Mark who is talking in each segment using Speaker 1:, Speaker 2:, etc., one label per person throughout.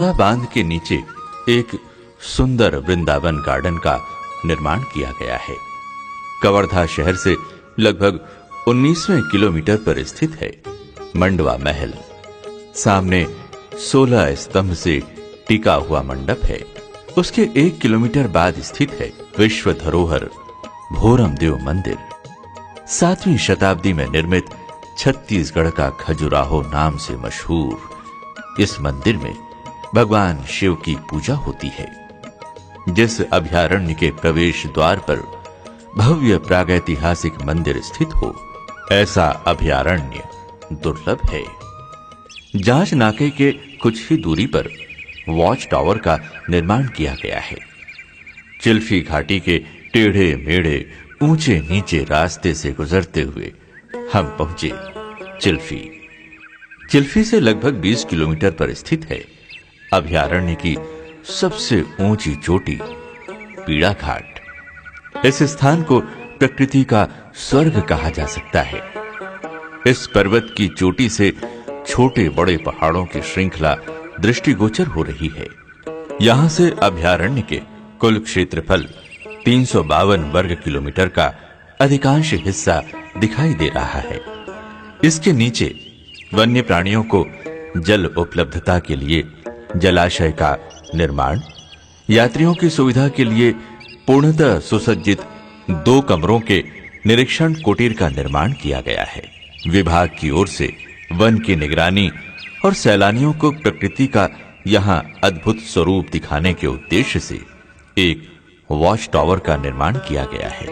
Speaker 1: बांध के नीचे एक सुंदर वृंदावन गार्डन का निर्माण किया गया है। कवर्धा शहर से लगभग 19वें किलोमीटर पर स्थित है मंडवा महल। सामने 16 स्तंभ से टिका हुआ मंडप है। उसके 1 किलोमीटर बाद स्थित है विश्व धरोहर भोरम देव मंदिर। 7वीं शताब्दी में निर्मित छत्तीसगढ़ का खजुराहो नाम से मशहूर इस मंदिर में भगवान शिव की पूजा होती है। जिस अभयारण्य के प्रवेश द्वार पर भव्य प्रागैतिहासिक मंदिर स्थित हो, ऐसा अभयारण्य दुर्लभ है। जांच नाके के कुछ ही दूरी पर वॉच टावर का निर्माण किया गया है। चिल्फी घाटी के टेढ़े मेढ़े ऊंचे नीचे रास्ते से गुजरते हुए हम पहुंचे चिल्फी से लगभग 20 किलोमीटर पर स्थित है अभयारण्य की सबसे ऊंची चोटी पीड़ा घाट। इस स्थान को प्रकृति का स्वर्ग कहा जा सकता है। इस पर्वत की चोटी से छोटे बड़े पहाड़ों की श्रृंखला दृष्टिगोचर हो रही है। यहां से अभयारण्य के कुल क्षेत्रफल 352 वर्ग किलोमीटर का अधिकांश हिस्सा दिखाई दे रहा है। इसके नीचे वन्य प्राणियों को जल उपलब्धता के लिए जलाशय का निर्माण, यात्रियों की सुविधा के लिए पूर्णतः सुसज्जित 2 कमरों के निरीक्षण कुटीर का निर्माण किया गया है। विभाग की ओर से वन की निगरानी और सैलानियों को प्रकृति का यहां अद्भुत स्वरूप दिखाने के उद्देश्य से एक वॉच टावर का निर्माण किया गया है।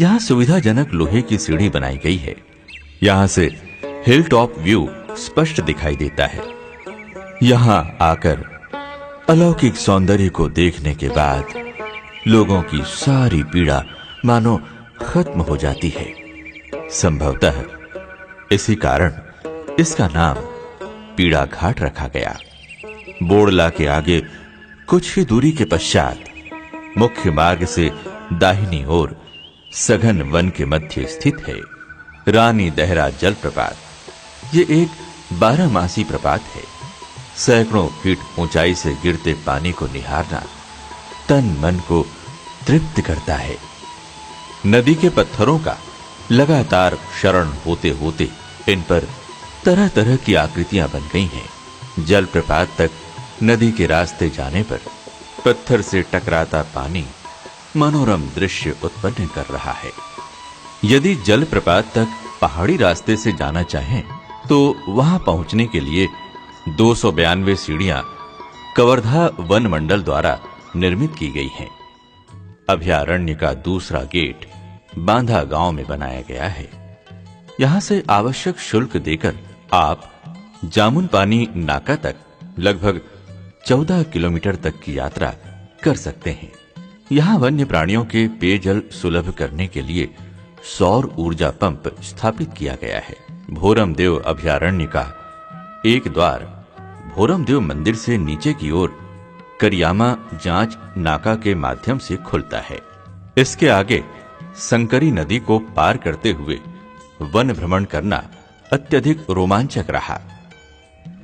Speaker 1: यहां सुविधाजनक लोहे की सीढ़ी बनाई गई है। यहां से हिल टॉप व्यू स्पष्ट दिखाई देता है। यहां आकर अलौकिक सौंदर्य को देखने के बाद लोगों की सारी पीड़ा मानो खत्म हो जाती है। संभवतः इसी कारण इसका नाम पीड़ा घाट रखा गया। बोड़ला के आगे कुछ ही दूरी के पश्चात मुख्य मार्ग से दाहिनी ओर सघन वन के मध्य स्थित है रानी दहरा जलप्रपात। ये एक 12मासी प्रपात है। सैकड़ों फीट ऊंचाई से गिरते पानी को निहारना तन मन को तृप्त करता है। नदी के पत्थरों का लगातार क्षरण होते होते इन पर तरह तरह की आकृतियां बन गई हैं। जलप्रपात तक नदी के रास्ते जाने पर पत्थर से टकराता पानी मनोरम दृश्य उत्पन्न कर रहा है। यदि जलप्रपात तक पहाड़ी रास्ते से जाना चाहें तो वहां पहुंचने के लिए 292 सीढ़ियां कवर्धा वन मंडल द्वारा निर्मित की गई हैं। अभयारण्य का दूसरा गेट बांधा गांव में बनाया गया है। यहां से आवश्यक शुल्क देकर आप जामुन पानी नाका तक लगभग 14 किलोमीटर तक की यात्रा कर सकते हैं। यहां वन्य प्राणियों के पेयजल सुलभ करने के लिए सौर ऊर्जा पंप स्थापित किया गया है। भोरम देव अभयारण्य का एक द्वार भोरम देव मंदिर से नीचे की ओर करियामा जांच नाका के माध्यम से खुलता है। इसके आगे संकरी नदी को पार करते हुए वन भ्रमण करना अत्यधिक रोमांचक रहा।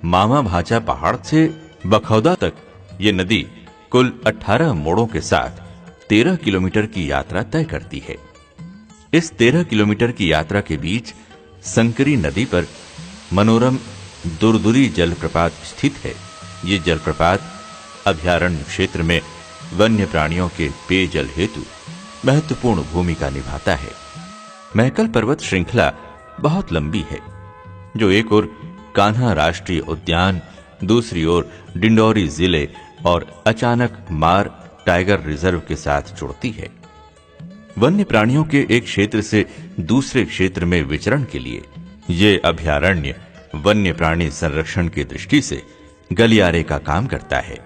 Speaker 1: मामा भांचा पहाड़ से बखौदा तक ये नदी कुल 18 मोड़ों के साथ 13 किलोमीटर की यात्रा तय करती है। इस 13 किलोमीटर की यात्रा के बीच संकरी नदी पर मनोरम दुरदुरी जलप्रपात स्थित है। ये जलप्रपात अभयारण्य क्षेत्र में वन्य प्राणियों के पेयजल हेतु महत्वपूर्ण भूमिका निभाता है। महकल पर्वत श्रृंखला बहुत लंबी है, जो एक ओर कान्हा राष्ट्रीय उद्यान, दूसरी ओर डिंडौरी जिले और अचानक मार टाइगर रिजर्व के साथ जुड़ती है। वन्य प्राणियों के एक क्षेत्र से दूसरे क्षेत्र में विचरण के लिए ये अभयारण्य वन्य प्राणी संरक्षण की दृष्टि से गलियारे का काम करता है।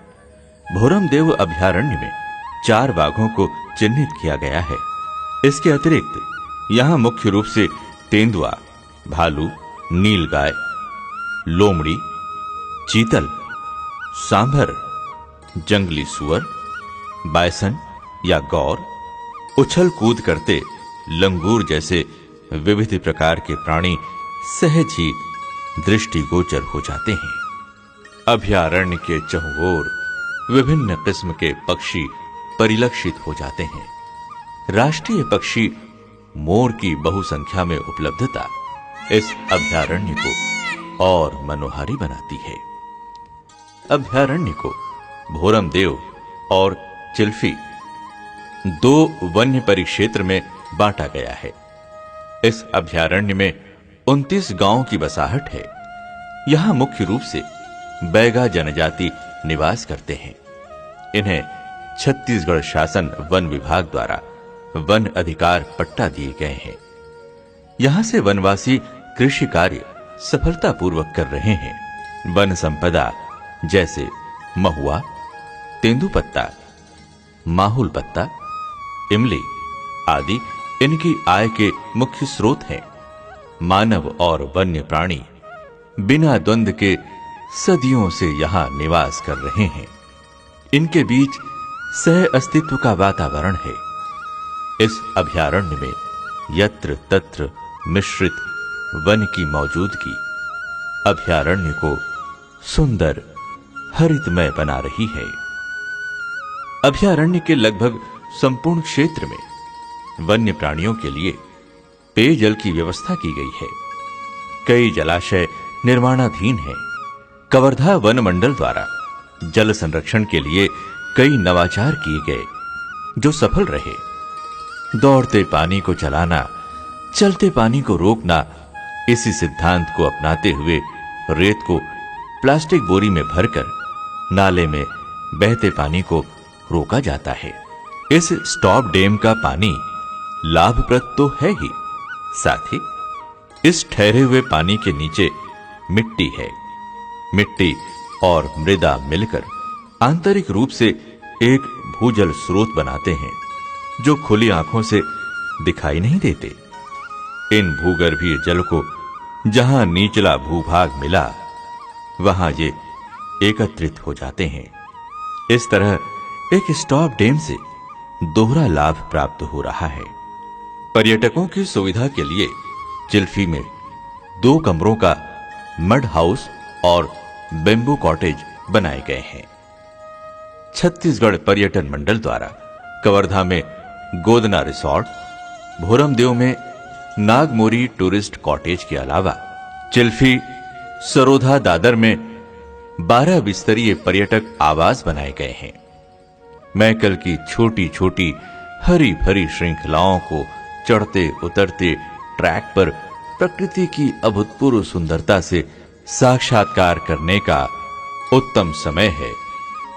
Speaker 1: भोरम देव अभयारण्य में 4 बाघों को चिन्हित किया गया है। इसके अतिरिक्त यहां मुख्य रूप से तेंदुआ, भालू, नीलगाय, लोमड़ी, चीतल, सांभर, जंगली सुअर, बायसन या गौर, उछल कूद करते लंगूर जैसे विविध प्रकार के प्राणी सहज ही दृष्टिगोचर हो जाते हैं। अभयारण्य के चहुओर विभिन्न किस्म के पक्षी परिलक्षित हो जाते हैं। राष्ट्रीय पक्षी मोर की बहुसंख्या में उपलब्धता इस अभयारण्य को और मनोहारी बनाती है। अभयारण्य को भोरमदेव और चिल्फी दो वन्य परिक्षेत्र में बांटा गया है। इस अभयारण्य में 29 गांवों की बसाहट है। यहां मुख्य रूप से बैगा जनजाति निवास करते हैं। इन्हें छत्तीसगढ़ शासन वन विभाग द्वारा वन अधिकार पट्टा दिए गए हैं। यहां से वनवासी कृषि कार्य सफलतापूर्वक कर रहे हैं। वन संपदा जैसे महुआ, तेंदुपत्ता, माहुल पत्ता, इमली आदि इनकी आय के मुख्य स्रोत हैं। मानव और वन्य प्राणी बिना द्वंद्व के सदियों से यहां निवास कर रहे हैं। इनके बीच सह अस्तित्व का वातावरण है। इस अभयारण्य में यत्र तत्र मिश्रित वन की मौजूदगी अभयारण्य को सुंदर हरितमय बना रही है। अभयारण्य के लगभग संपूर्ण क्षेत्र में वन्य प्राणियों के लिए पेयजल की व्यवस्था की गई है। कई जलाशय निर्माणाधीन हैं। कवर्धा वन मंडल द्वारा जल संरक्षण के लिए कई नवाचार किए गए जो सफल रहे। दौड़ते पानी को चलाना, चलते पानी को रोकना, इसी सिद्धांत को अपनाते हुए रेत को प्लास्टिक बोरी में भरकर नाले में बहते पानी को रोका जाता है। इस स्टॉप डैम का पानी लाभप्रद तो है ही, साथ ही इस ठहरे हुए पानी के नीचे मिट्टी है। मिट्टी और मृदा मिलकर आंतरिक रूप से एक भूजल स्रोत बनाते हैं जो खुली आंखों से दिखाई नहीं देते। इन भूगर्भीय जल को जहां निचला भूभाग मिला वहां ये एकत्रित हो जाते हैं। इस तरह एक स्टॉप डैम से दोहरा लाभ प्राप्त हो रहा है। पर्यटकों की सुविधा के लिए चिल्फी में 2 कमरों का मड हाउस और बेम्बू कॉटेज बनाए गए हैं। छत्तीसगढ़ पर्यटन मंडल द्वारा कवर्धा में गोदना रिसोर्ट, भोरमदेव में नागमोरी टूरिस्ट कॉटेज के अलावा चिल्फी सरोधा दादर में 12 बिस्तरीय पर्यटक आवास बनाए गए हैं। मैकल की छोटी छोटी हरी भरी श्रृंखलाओं को चढ़ते उतरते ट्रैक पर प्रकृति की अभूतपूर्व सुंदरता से साक्षात्कार करने का उत्तम समय है।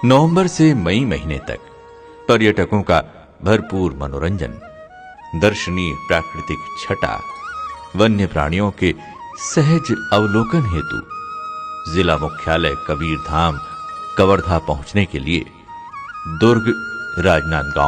Speaker 1: नवंबर से मई महीने तक पर्यटकों का भरपूर मनोरंजन, दर्शनीय प्राकृतिक छटा, वन्य प्राणियों के सहज अवलोकन हेतु जिला मुख्यालय कबीरधाम कवर्धा पहुंचने के लिए दुर्ग, राजनांदगांव